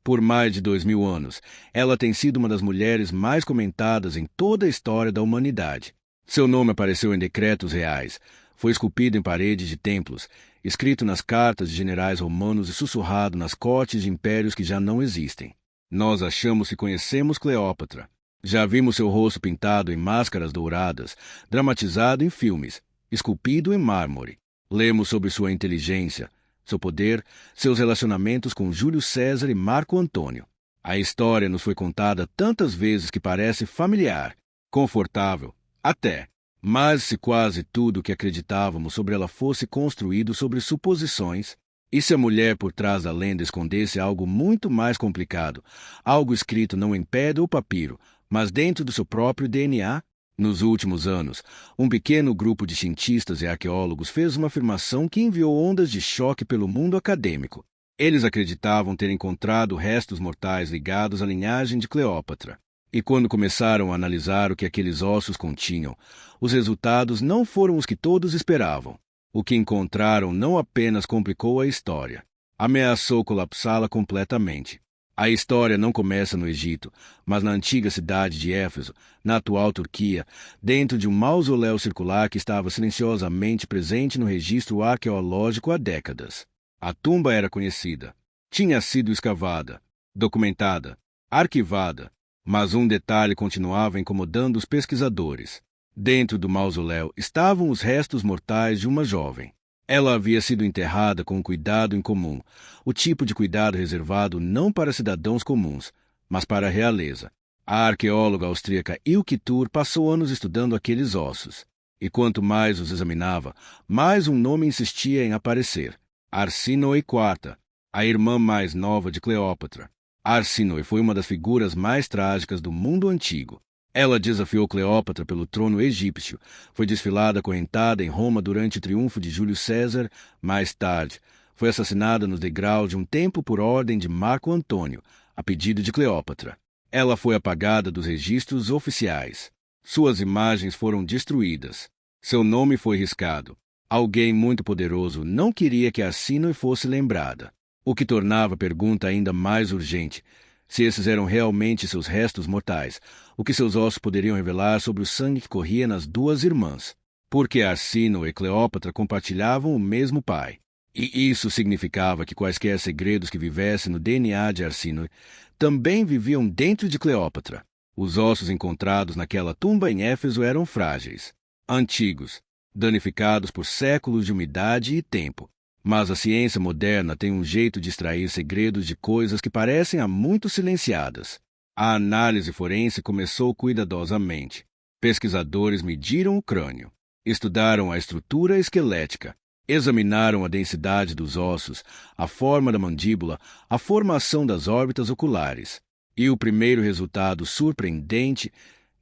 Por mais de 2000 anos, ela tem sido uma das mulheres mais comentadas em toda a história da humanidade. Seu nome apareceu em decretos reais, foi esculpido em paredes de templos, escrito nas cartas de generais romanos e sussurrado nas cortes de impérios que já não existem. Nós achamos que conhecemos Cleópatra. Já vimos seu rosto pintado em máscaras douradas, dramatizado em filmes, esculpido em mármore. Lemos sobre sua inteligência, seu poder, seus relacionamentos com Júlio César e Marco Antônio. A história nos foi contada tantas vezes que parece familiar, confortável, até. Mas se quase tudo o que acreditávamos sobre ela fosse construído sobre suposições, e se a mulher por trás da lenda escondesse algo muito mais complicado, algo escrito não em pedra ou papiro, mas dentro do seu próprio DNA? Nos últimos anos, um pequeno grupo de cientistas e arqueólogos fez uma afirmação que enviou ondas de choque pelo mundo acadêmico. Eles acreditavam ter encontrado restos mortais ligados à linhagem de Cleópatra. E quando começaram a analisar o que aqueles ossos continham, os resultados não foram os que todos esperavam. O que encontraram não apenas complicou a história, ameaçou colapsá-la completamente. A história não começa no Egito, mas na antiga cidade de Éfeso, na atual Turquia, dentro de um mausoléu circular que estava silenciosamente presente no registro arqueológico há décadas. A tumba era conhecida, tinha sido escavada, documentada, arquivada, mas um detalhe continuava incomodando os pesquisadores. Dentro do mausoléu estavam os restos mortais de uma jovem. Ela havia sido enterrada com um cuidado incomum, o tipo de cuidado reservado não para cidadãos comuns, mas para a realeza. A arqueóloga austríaca Ilke Tur passou anos estudando aqueles ossos, e quanto mais os examinava, mais um nome insistia em aparecer: Arsínoe IV, a irmã mais nova de Cleópatra. Arsínoe foi uma das figuras mais trágicas do mundo antigo. Ela desafiou Cleópatra pelo trono egípcio, foi desfilada acorrentada em Roma durante o triunfo de Júlio César. Mais tarde, foi assassinada nos degraus de um templo por ordem de Marco Antônio, a pedido de Cleópatra. Ela foi apagada dos registros oficiais. Suas imagens foram destruídas. Seu nome foi riscado. Alguém muito poderoso não queria que Arsínoe fosse lembrada, o que tornava a pergunta ainda mais urgente: se esses eram realmente seus restos mortais, o que seus ossos poderiam revelar sobre o sangue que corria nas duas irmãs? Porque Arsínoe e Cleópatra compartilhavam o mesmo pai. E isso significava que quaisquer segredos que vivessem no DNA de Arsínoe também viviam dentro de Cleópatra. Os ossos encontrados naquela tumba em Éfeso eram frágeis, antigos, danificados por séculos de umidade e tempo. Mas a ciência moderna tem um jeito de extrair segredos de coisas que parecem há muito silenciadas. A análise forense começou cuidadosamente. Pesquisadores mediram o crânio, estudaram a estrutura esquelética, examinaram a densidade dos ossos, a forma da mandíbula, a formação das órbitas oculares. E o primeiro resultado surpreendente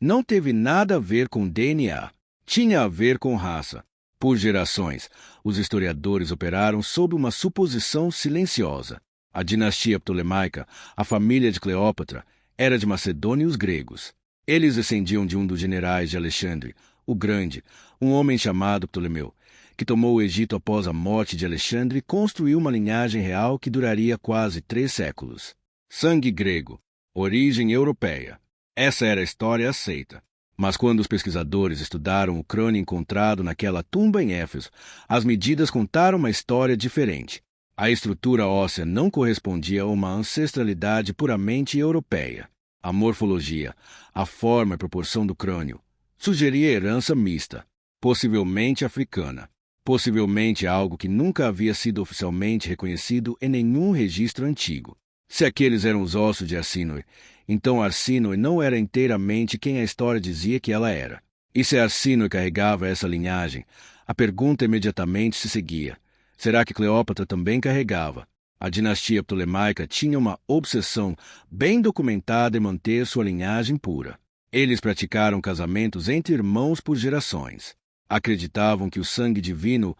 não teve nada a ver com DNA. Tinha a ver com raça. Por gerações, os historiadores operaram sob uma suposição silenciosa. A dinastia ptolemaica, a família de Cleópatra, era de macedônios gregos. Eles descendiam de um dos generais de Alexandre, o Grande, um homem chamado Ptolomeu, que tomou o Egito após a morte de Alexandre e construiu uma linhagem real que duraria quase 3 séculos. Sangue grego, origem europeia. Essa era a história aceita. Mas quando os pesquisadores estudaram o crânio encontrado naquela tumba em Éfeso, as medidas contaram uma história diferente. A estrutura óssea não correspondia a uma ancestralidade puramente europeia. A morfologia, a forma e proporção do crânio, sugeria herança mista, possivelmente africana, possivelmente algo que nunca havia sido oficialmente reconhecido em nenhum registro antigo. Se aqueles eram os ossos de Arsínoe, então Arsínoe não era inteiramente quem a história dizia que ela era. E se Arsínoe carregava essa linhagem, a pergunta imediatamente se seguia: será que Cleópatra também carregava? A dinastia ptolemaica tinha uma obsessão bem documentada em manter sua linhagem pura. Eles praticaram casamentos entre irmãos por gerações. Acreditavam que o sangue divino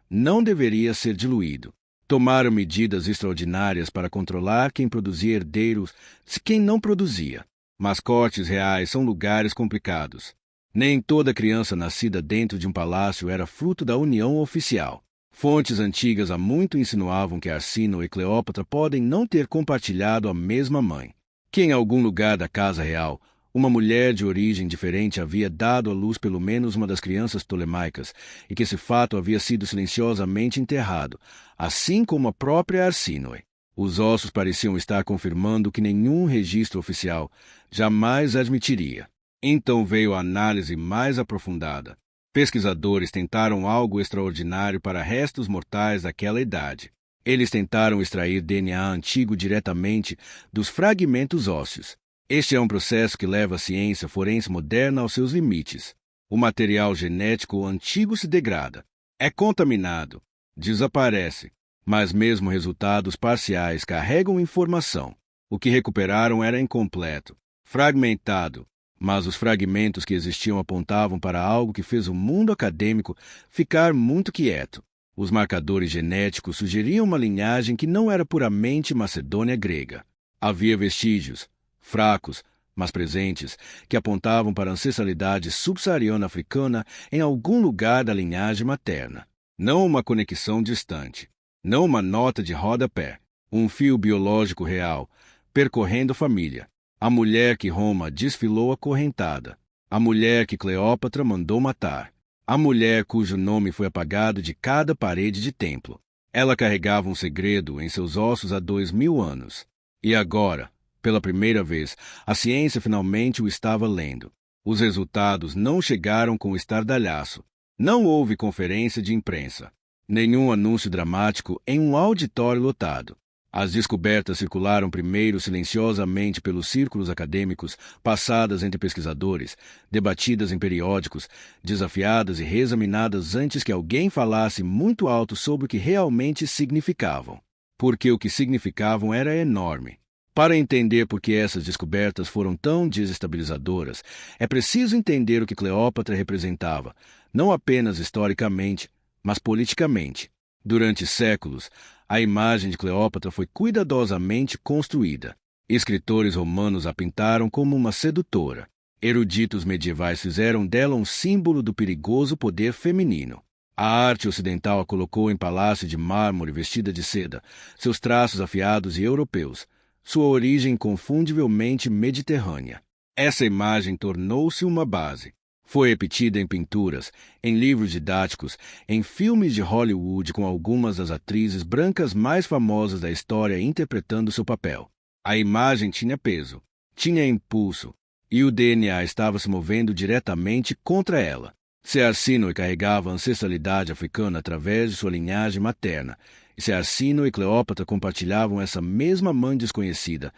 não deveria ser diluído. Tomaram medidas extraordinárias para controlar quem produzia herdeiros e quem não produzia. Mas cortes reais são lugares complicados. Nem toda criança nascida dentro de um palácio era fruto da união oficial. Fontes antigas há muito insinuavam que Arsínoe e Cleópatra podem não ter compartilhado a mesma mãe, que em algum lugar da casa real, uma mulher de origem diferente havia dado à luz pelo menos uma das crianças ptolemaicas e que esse fato havia sido silenciosamente enterrado, assim como a própria Arsínoe. Os ossos pareciam estar confirmando o que nenhum registro oficial jamais admitiria. Então veio a análise mais aprofundada. Pesquisadores tentaram algo extraordinário para restos mortais daquela idade. Eles tentaram extrair DNA antigo diretamente dos fragmentos ósseos. Este é um processo que leva a ciência forense moderna aos seus limites. O material genético antigo se degrada, é contaminado, desaparece, mas mesmo resultados parciais carregam informação. O que recuperaram era incompleto, fragmentado, mas os fragmentos que existiam apontavam para algo que fez o mundo acadêmico ficar muito quieto. Os marcadores genéticos sugeriam uma linhagem que não era puramente macedônia grega. Havia vestígios, fracos, mas presentes, que apontavam para a ancestralidade subsaariana africana em algum lugar da linhagem materna. Não uma conexão distante, não uma nota de rodapé, um fio biológico real, percorrendo a família. A mulher que Roma desfilou acorrentada. A mulher que Cleópatra mandou matar. A mulher cujo nome foi apagado de cada parede de templo. Ela carregava um segredo em seus ossos há 2000 anos. E agora, pela primeira vez, a ciência finalmente o estava lendo. Os resultados não chegaram com estardalhaço. Não houve conferência de imprensa. Nenhum anúncio dramático em um auditório lotado. As descobertas circularam primeiro silenciosamente pelos círculos acadêmicos, passadas entre pesquisadores, debatidas em periódicos, desafiadas e reexaminadas antes que alguém falasse muito alto sobre o que realmente significavam. Porque o que significavam era enorme. Para entender por que essas descobertas foram tão desestabilizadoras, é preciso entender o que Cleópatra representava, não apenas historicamente, mas politicamente. Durante séculos, a imagem de Cleópatra foi cuidadosamente construída. Escritores romanos a pintaram como uma sedutora. Eruditos medievais fizeram dela um símbolo do perigoso poder feminino. A arte ocidental a colocou em palácio de mármore vestida de seda, seus traços afiados e europeus, sua origem inconfundivelmente mediterrânea. Essa imagem tornou-se uma base. Foi repetida em pinturas, em livros didáticos, em filmes de Hollywood com algumas das atrizes brancas mais famosas da história interpretando seu papel. A imagem tinha peso, tinha impulso, e o DNA estava se movendo diretamente contra ela. Se Arsínoe carregava a ancestralidade africana através de sua linhagem materna, e se Arsínoe e Cleópatra compartilhavam essa mesma mãe desconhecida,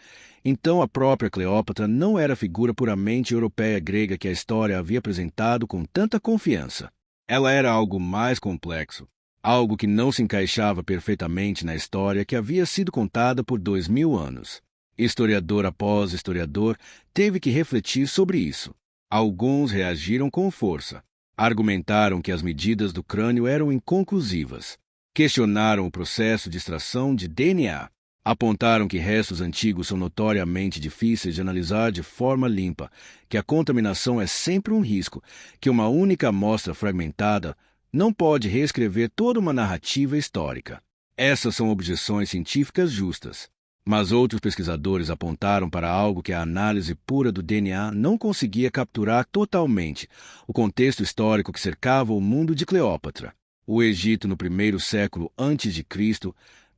então a própria Cleópatra não era a figura puramente europeia grega que a história havia apresentado com tanta confiança. Ela era algo mais complexo, algo que não se encaixava perfeitamente na história que havia sido contada por 2000 anos. Historiador após historiador teve que refletir sobre isso. Alguns reagiram com força. Argumentaram que as medidas do crânio eram inconclusivas. Questionaram o processo de extração de DNA. Apontaram que restos antigos são notoriamente difíceis de analisar de forma limpa, que a contaminação é sempre um risco, que uma única amostra fragmentada não pode reescrever toda uma narrativa histórica. Essas são objeções científicas justas. Mas outros pesquisadores apontaram para algo que a análise pura do DNA não conseguia capturar totalmente: o contexto histórico que cercava o mundo de Cleópatra. O Egito, no primeiro século a.C.,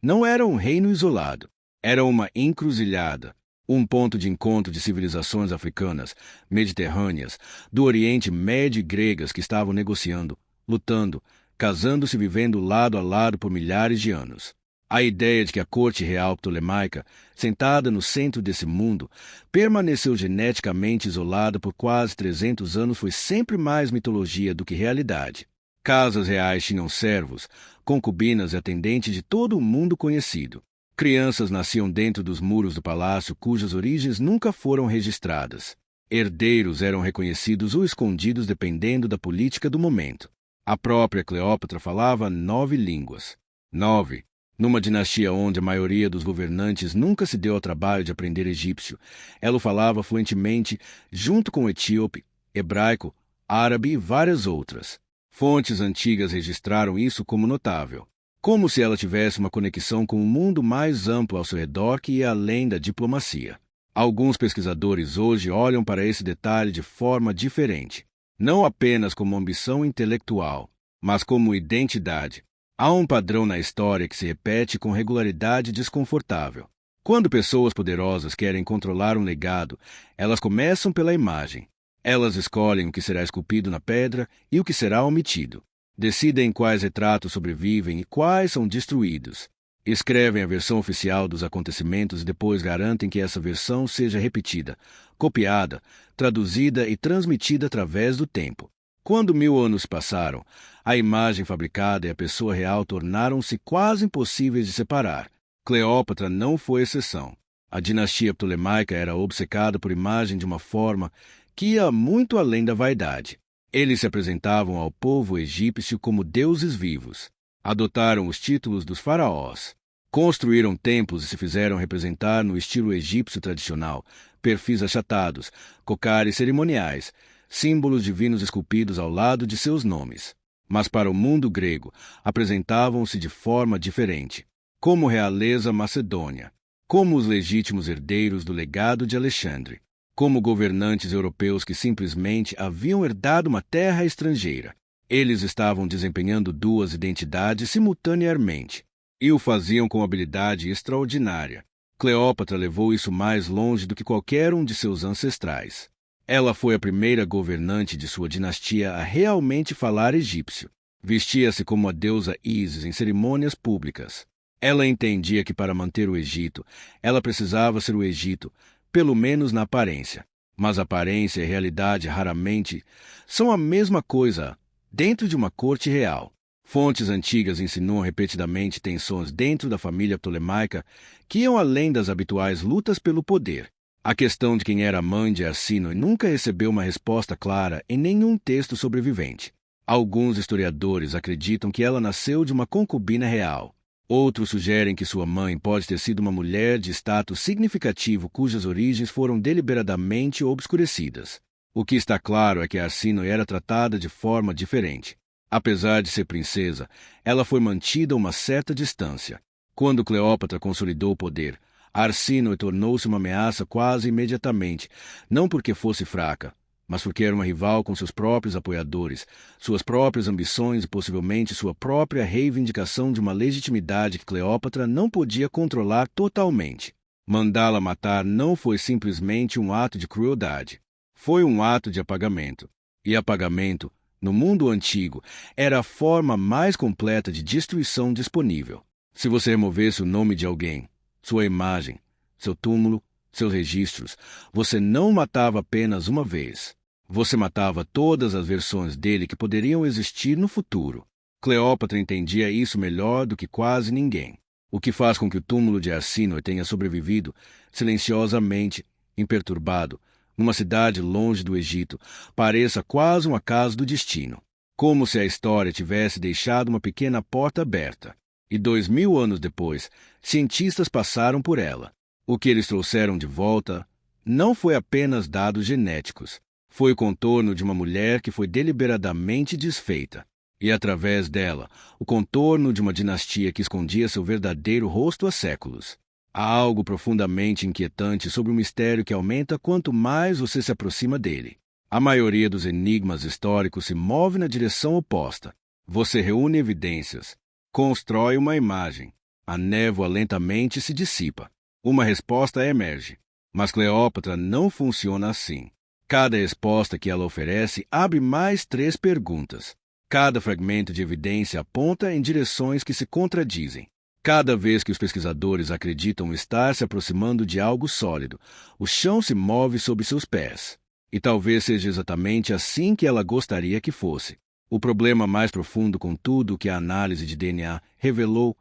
não era um reino isolado. Era uma encruzilhada, um ponto de encontro de civilizações africanas, mediterrâneas, do Oriente Médio e gregas que estavam negociando, lutando, casando-se e vivendo lado a lado por milhares de anos. A ideia de que a corte real ptolemaica, sentada no centro desse mundo, permaneceu geneticamente isolada por quase 300 anos foi sempre mais mitologia do que realidade. Casas reais tinham servos, concubinas e atendentes de todo o mundo conhecido. Crianças nasciam dentro dos muros do palácio cujas origens nunca foram registradas. Herdeiros eram reconhecidos ou escondidos dependendo da política do momento. A própria Cleópatra falava 9 línguas. 9. Numa dinastia onde a maioria dos governantes nunca se deu ao trabalho de aprender egípcio, ela o falava fluentemente junto com etíope, hebraico, árabe e várias outras. Fontes antigas registraram isso como notável. como se ela tivesse uma conexão com um mundo mais amplo ao seu redor que ia além da diplomacia. Alguns pesquisadores hoje olham para esse detalhe de forma diferente, não apenas como ambição intelectual, mas como identidade. Há um padrão na história que se repete com regularidade desconfortável. Quando pessoas poderosas querem controlar um legado, elas começam pela imagem. Elas escolhem o que será esculpido na pedra e o que será omitido. Decidem quais retratos sobrevivem e quais são destruídos. Escrevem a versão oficial dos acontecimentos e depois garantem que essa versão seja repetida, copiada, traduzida e transmitida através do tempo. Quando 1000 anos passaram, a imagem fabricada e a pessoa real tornaram-se quase impossíveis de separar. Cleópatra não foi exceção. A dinastia ptolemaica era obcecada por imagem de uma forma que ia muito além da vaidade. Eles se apresentavam ao povo egípcio como deuses vivos. Adotaram os títulos dos faraós. Construíram templos e se fizeram representar no estilo egípcio tradicional, perfis achatados, cocares cerimoniais, símbolos divinos esculpidos ao lado de seus nomes. Mas para o mundo grego, apresentavam-se de forma diferente, como realeza macedônia, como os legítimos herdeiros do legado de Alexandre, como governantes europeus que simplesmente haviam herdado uma terra estrangeira. Eles estavam desempenhando duas identidades simultaneamente, e o faziam com habilidade extraordinária. Cleópatra levou isso mais longe do que qualquer um de seus ancestrais. Ela foi a primeira governante de sua dinastia a realmente falar egípcio. Vestia-se como a deusa Ísis em cerimônias públicas. Ela entendia que para manter o Egito, ela precisava ser o Egito, pelo menos na aparência. Mas aparência e realidade raramente são a mesma coisa dentro de uma corte real. Fontes antigas insinuam repetidamente tensões dentro da família ptolemaica que iam além das habituais lutas pelo poder. A questão de quem era a mãe de Arsínoe nunca recebeu uma resposta clara em nenhum texto sobrevivente. Alguns historiadores acreditam que ela nasceu de uma concubina real. Outros sugerem que sua mãe pode ter sido uma mulher de status significativo cujas origens foram deliberadamente obscurecidas. O que está claro é que Arsínoe era tratada de forma diferente. Apesar de ser princesa, ela foi mantida a uma certa distância. Quando Cleópatra consolidou o poder, Arsínoe tornou-se uma ameaça quase imediatamente, não porque fosse fraca, mas porque era uma rival com seus próprios apoiadores, suas próprias ambições e possivelmente sua própria reivindicação de uma legitimidade que Cleópatra não podia controlar totalmente. Mandá-la matar não foi simplesmente um ato de crueldade. Foi um ato de apagamento. E apagamento, no mundo antigo, era a forma mais completa de destruição disponível. Se você removesse o nome de alguém, sua imagem, seu túmulo, seus registros, você não matava apenas uma vez. Você matava todas as versões dele que poderiam existir no futuro. Cleópatra entendia isso melhor do que quase ninguém. O que faz com que o túmulo de Arsínoe tenha sobrevivido silenciosamente, imperturbado, numa cidade longe do Egito, pareça quase um acaso do destino. Como se a história tivesse deixado uma pequena porta aberta. E 2000 anos depois, cientistas passaram por ela. O que eles trouxeram de volta não foi apenas dados genéticos. Foi o contorno de uma mulher que foi deliberadamente desfeita. E, através dela, o contorno de uma dinastia que escondia seu verdadeiro rosto há séculos. Há algo profundamente inquietante sobre o mistério que aumenta quanto mais você se aproxima dele. A maioria dos enigmas históricos se move na direção oposta. Você reúne evidências, constrói uma imagem. A névoa lentamente se dissipa. Uma resposta emerge. Mas Cleópatra não funciona assim. Cada resposta que ela oferece abre mais 3 perguntas. Cada fragmento de evidência aponta em direções que se contradizem. Cada vez que os pesquisadores acreditam estar se aproximando de algo sólido, o chão se move sob seus pés. E talvez seja exatamente assim que ela gostaria que fosse. O problema mais profundo com tudo o que a análise de DNA revelou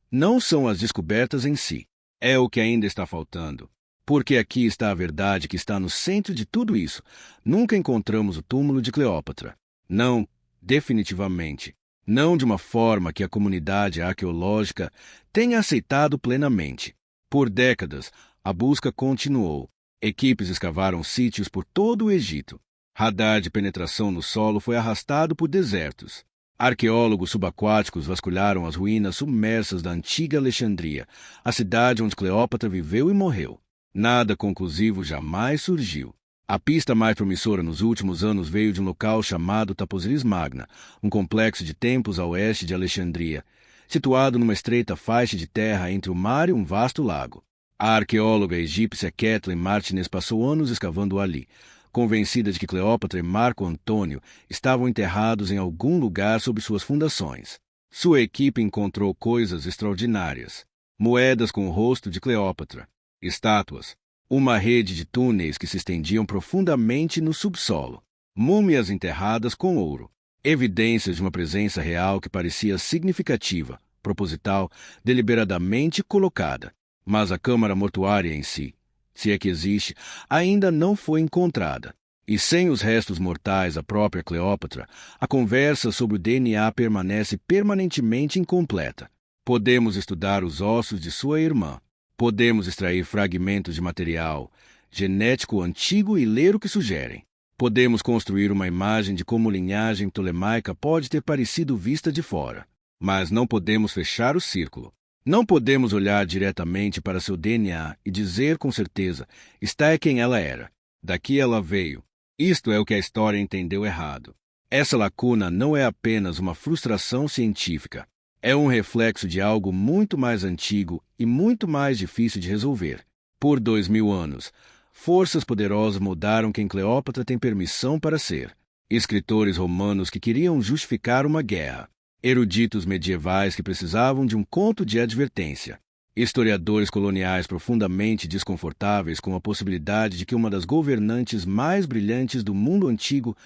não são as descobertas em si. É o que ainda está faltando. Porque aqui está a verdade que está no centro de tudo isso. Nunca encontramos o túmulo de Cleópatra. Não, definitivamente. Não de uma forma que a comunidade arqueológica tenha aceitado plenamente. Por décadas, a busca continuou. Equipes escavaram sítios por todo o Egito. Radar de penetração no solo foi arrastado por desertos. Arqueólogos subaquáticos vasculharam as ruínas submersas da antiga Alexandria, a cidade onde Cleópatra viveu e morreu. Nada conclusivo jamais surgiu. A pista mais promissora nos últimos anos veio de um local chamado Taposiris Magna, um complexo de templos a oeste de Alexandria, situado numa estreita faixa de terra entre o mar e um vasto lago. A arqueóloga egípcia Kathleen Martinez passou anos escavando ali, convencida de que Cleópatra e Marco Antônio estavam enterrados em algum lugar sob suas fundações. Sua equipe encontrou coisas extraordinárias: moedas com o rosto de Cleópatra, estátuas, uma rede de túneis que se estendiam profundamente no subsolo, múmias enterradas com ouro, evidências de uma presença real que parecia significativa, proposital, deliberadamente colocada. Mas a câmara mortuária em si, se é que existe, ainda não foi encontrada. E sem os restos mortais da própria Cleópatra, a conversa sobre o DNA permanece permanentemente incompleta. Podemos estudar os ossos de sua irmã. Podemos extrair fragmentos de material genético antigo e ler o que sugerem. Podemos construir uma imagem de como linhagem ptolemaica pode ter parecido vista de fora. Mas não podemos fechar o círculo. Não podemos olhar diretamente para seu DNA e dizer com certeza: esta é quem ela era. Daqui ela veio. Isto é o que a história entendeu errado. Essa lacuna não é apenas uma frustração científica. É um reflexo de algo muito mais antigo e muito mais difícil de resolver. Por 2000 anos, forças poderosas moldaram quem Cleópatra tem permissão para ser. Escritores romanos que queriam justificar uma guerra. Eruditos medievais que precisavam de um conto de advertência. Historiadores coloniais profundamente desconfortáveis com a possibilidade de que uma das governantes mais brilhantes do mundo antigo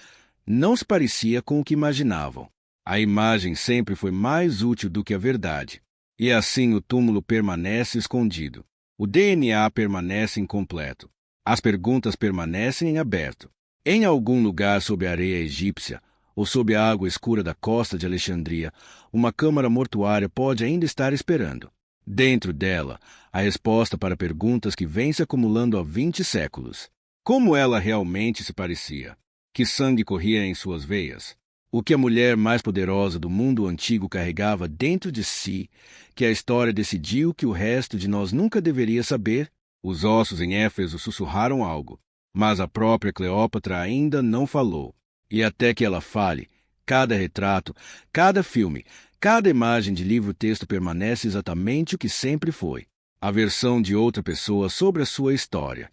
não se parecia com o que imaginavam. A imagem sempre foi mais útil do que a verdade. E assim o túmulo permanece escondido. O DNA permanece incompleto. As perguntas permanecem em aberto. Em algum lugar sob a areia egípcia, ou sob a água escura da costa de Alexandria, uma câmara mortuária pode ainda estar esperando. Dentro dela, a resposta para perguntas que vêm se acumulando há 20 séculos. Como ela realmente se parecia? Que sangue corria em suas veias? O que a mulher mais poderosa do mundo antigo carregava dentro de si, que a história decidiu que o resto de nós nunca deveria saber? Os ossos em Éfeso sussurraram algo, mas a própria Cleópatra ainda não falou. E até que ela fale, cada retrato, cada filme, cada imagem de livro-texto permanece exatamente o que sempre foi. A versão de outra pessoa sobre a sua história.